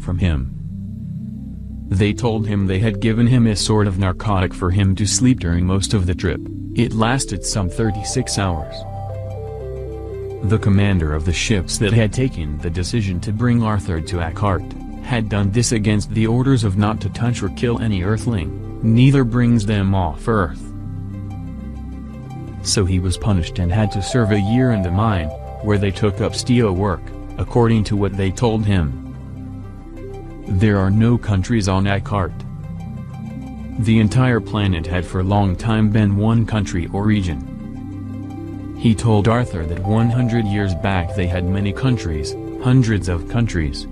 from him. They told him they had given him a sort of narcotic for him to sleep during most of the trip. It lasted some 36 hours. The commander of the ships that had taken the decision to bring Arthur to Acart had done this against the orders of not to touch or kill any Earthling, neither brings them off Earth. So he was punished and had to serve a year in the mine, where they took up steel work, according to what they told him. There are no countries on Acart. The entire planet had for a long time been one country or region. He told Arthur that 100 years back they had many countries, hundreds of countries,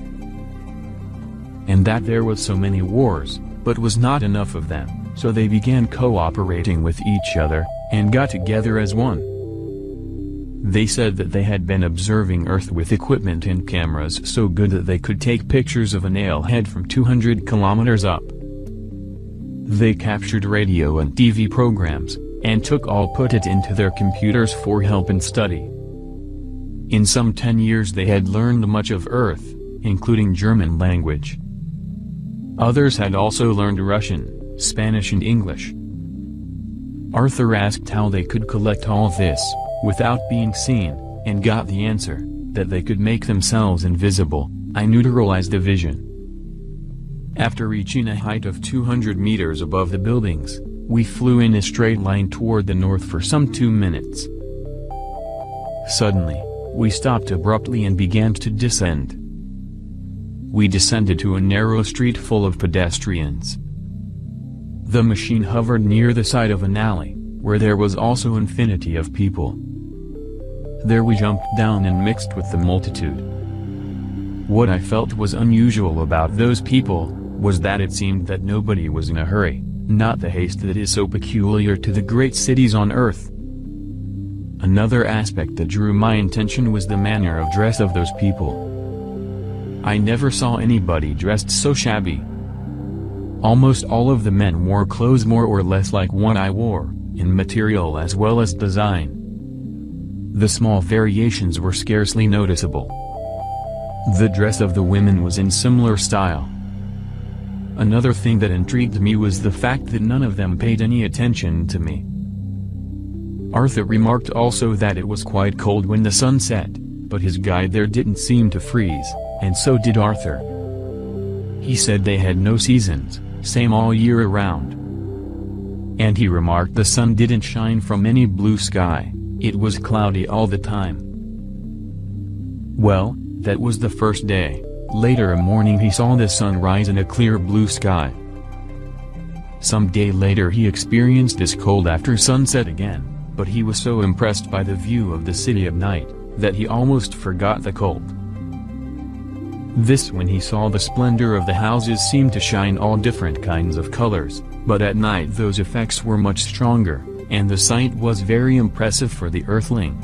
and that there was so many wars, but was not enough of them, so they began cooperating with each other, and got together as one. They said that they had been observing Earth with equipment and cameras so good that they could take pictures of a nail head from 200 kilometers up. They captured radio and TV programs, and put it into their computers for help and study. In some 10 years they had learned much of Earth, including German language. Others had also learned Russian, Spanish and English. Arthur asked how they could collect all this, without being seen, and got the answer, that they could make themselves invisible. I neutralized the vision. After reaching a height of 200 meters above the buildings, we flew in a straight line toward the north for some 2 minutes. Suddenly, we stopped abruptly and began to descend. We descended to a narrow street full of pedestrians. The machine hovered near the side of an alley, where there was also infinity of people. There we jumped down and mixed with the multitude. What I felt was unusual about those people, was that it seemed that nobody was in a hurry, not the haste that is so peculiar to the great cities on Earth. Another aspect that drew my attention was the manner of dress of those people. I never saw anybody dressed so shabby. Almost all of the men wore clothes more or less like what I wore, in material as well as design. The small variations were scarcely noticeable. The dress of the women was in similar style. Another thing that intrigued me was the fact that none of them paid any attention to me. Arthur remarked also that it was quite cold when the sun set, but his guide there didn't seem to freeze, and so did Arthur. He said they had no seasons, same all year around. And he remarked the sun didn't shine from any blue sky, it was cloudy all the time. Well, that was the first day. Later a morning he saw the sun rise in a clear blue sky. Some day later he experienced this cold after sunset again, but he was so impressed by the view of the city at night, that he almost forgot the cold. This when he saw the splendor of the houses seemed to shine all different kinds of colors, but at night those effects were much stronger, and the sight was very impressive for the Earthling.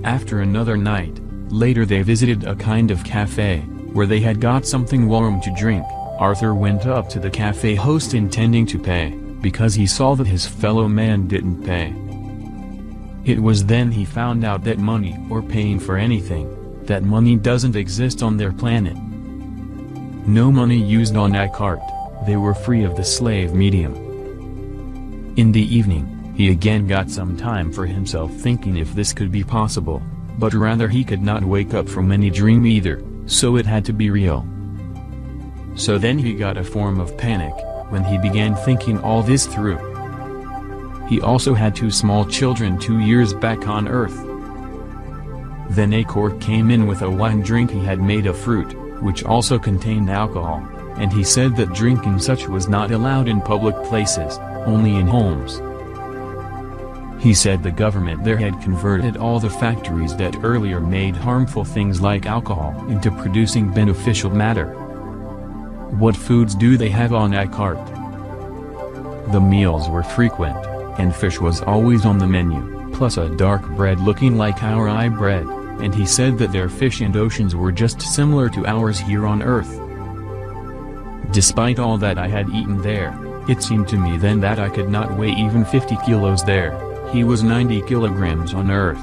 After another night, later they visited a kind of cafe, where they had got something warm to drink. Arthur went up to the cafe host intending to pay, because he saw that his fellow man didn't pay. It was then he found out that money or paying for anything, that money doesn't exist on their planet. No money used on Acart, they were free of the slave medium. In the evening, he again got some time for himself thinking if this could be possible, but rather he could not wake up from any dream either, so it had to be real. So then he got a form of panic, when he began thinking all this through. He also had 2 small children 2 years back on Earth. Then Acart came in with a wine drink he had made of fruit, which also contained alcohol, and he said that drinking such was not allowed in public places, only in homes. He said the government there had converted all the factories that earlier made harmful things like alcohol into producing beneficial matter. What foods do they have on Acart? The meals were frequent, and fish was always on the menu, plus a dark bread looking like our rye bread, and he said that their fish and oceans were just similar to ours here on Earth. Despite all that I had eaten there, it seemed to me then that I could not weigh even 50 kilos there. He was 90 kilograms on Earth.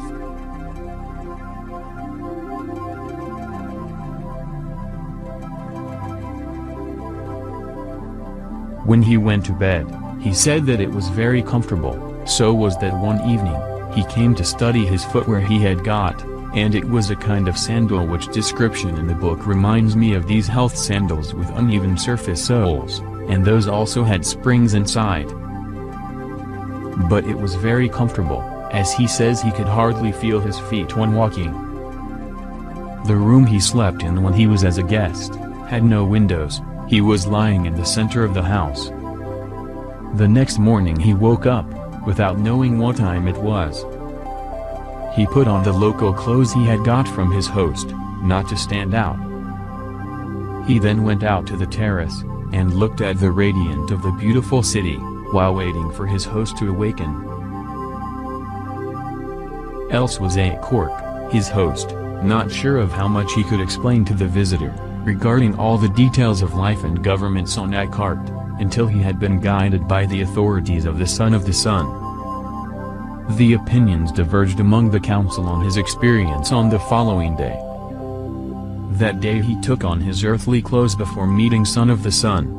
When he went to bed, he said that it was very comfortable. So was that one evening, he came to study his footwear he had got, and it was a kind of sandal which description in the book reminds me of these health sandals with uneven surface soles, and those also had springs inside. But it was very comfortable, as he says he could hardly feel his feet when walking. The room he slept in when he was as a guest had no windows. He was lying in the center of the house. The next morning he woke up, without knowing what time it was. He put on the local clothes he had got from his host, not to stand out. He then went out to the terrace, and looked at the radiance of the beautiful city, while waiting for his host to awaken. Else was Acart, his host, not sure of how much he could explain to the visitor, regarding all the details of life and governments on Acart, until he had been guided by the authorities of the Son of the Sun. The opinions diverged among the council on his experience on the following day. That day he took on his earthly clothes before meeting Son of the Sun.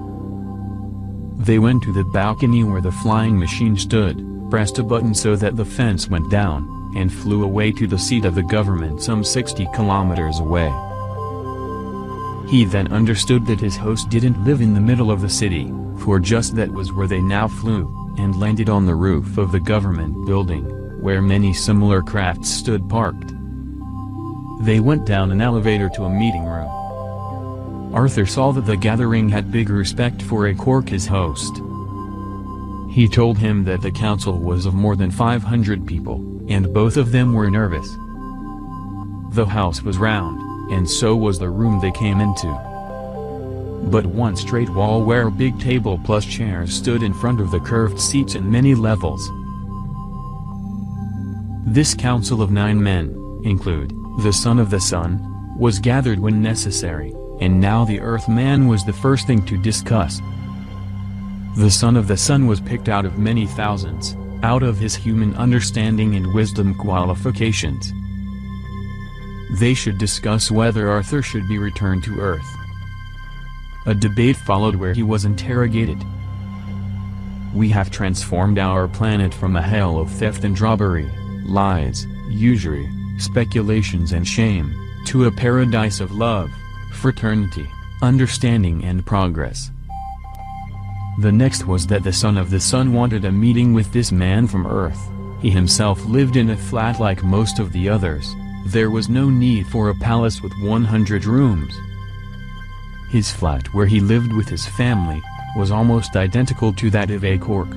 They went to the balcony where the flying machine stood, pressed a button so that the fence went down, and flew away to the seat of the government some 60 kilometers away. He then understood that his host didn't live in the middle of the city, for just that was where they now flew, and landed on the roof of the government building, where many similar crafts stood parked. They went down an elevator to a meeting room. Arthur saw that the gathering had big respect for Acart, his host. He told him that the council was of more than 500 people, and both of them were nervous. The house was round, and so was the room they came into. But one straight wall where a big table plus chairs stood in front of the curved seats in many levels. This council of 9 men, include the Son of the Sun, was gathered when necessary, and now the Earth-man was the first thing to discuss. The Son of the Sun was picked out of many thousands, out of his human understanding and wisdom qualifications. They should discuss whether Arthur should be returned to Earth. A debate followed where he was interrogated. "We have transformed our planet from a hell of theft and robbery, lies, usury, speculations and shame, to a paradise of love, fraternity, understanding and progress." The next was that the Son of the Sun wanted a meeting with this man from Earth. He himself lived in a flat like most of the others. There was no need for a palace with 100 rooms. His flat where he lived with his family was almost identical to that of Acart.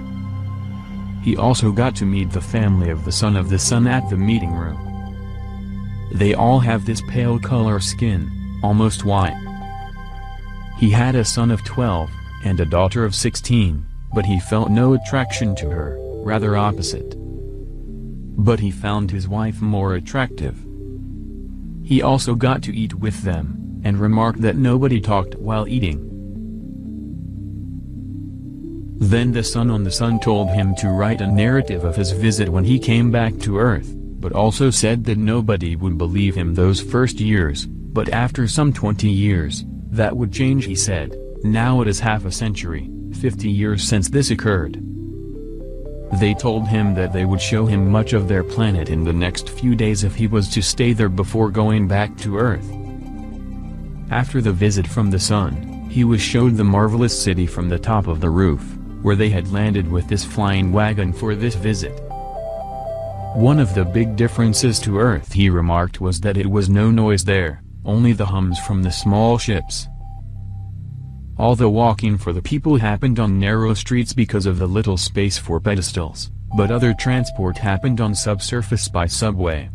He also got to meet the family of the Son of the Sun at the meeting room. They all have this pale color skin, almost white. He had a son of 12, and a daughter of 16, but he felt no attraction to her, rather opposite. But he found his wife more attractive. He also got to eat with them, and remarked that nobody talked while eating. Then the Son on the Sun told him to write a narrative of his visit when he came back to Earth, but also said that nobody would believe him those first years, but after some 20 years, that would change, he said. Now it is half a century, 50 years since this occurred. They told him that they would show him much of their planet in the next few days if he was to stay there before going back to Earth. After the visit from the Sun, he was showed the marvelous city from the top of the roof, where they had landed with this flying wagon for this visit. One of the big differences to Earth, he remarked, was that it was no noise there, only the hums from the small ships. All the walking for the people happened on narrow streets because of the little space for pedestals, but other transport happened on subsurface by subway.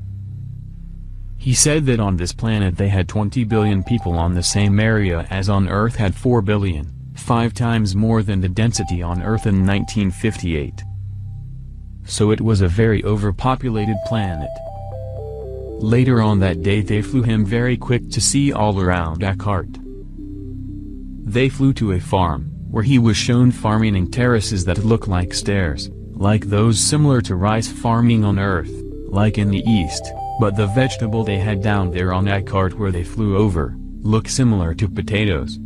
He said that on this planet they had 20 billion people on the same area as on Earth had 4 billion, 5 times more than the density on Earth in 1958. So it was a very overpopulated planet. Later on that day they flew him very quick to see all around Acart. They flew to a farm, where he was shown farming in terraces that look like stairs, like those similar to rice farming on Earth, like in the East, but the vegetable they had down there on Acart where they flew over, look similar to potatoes.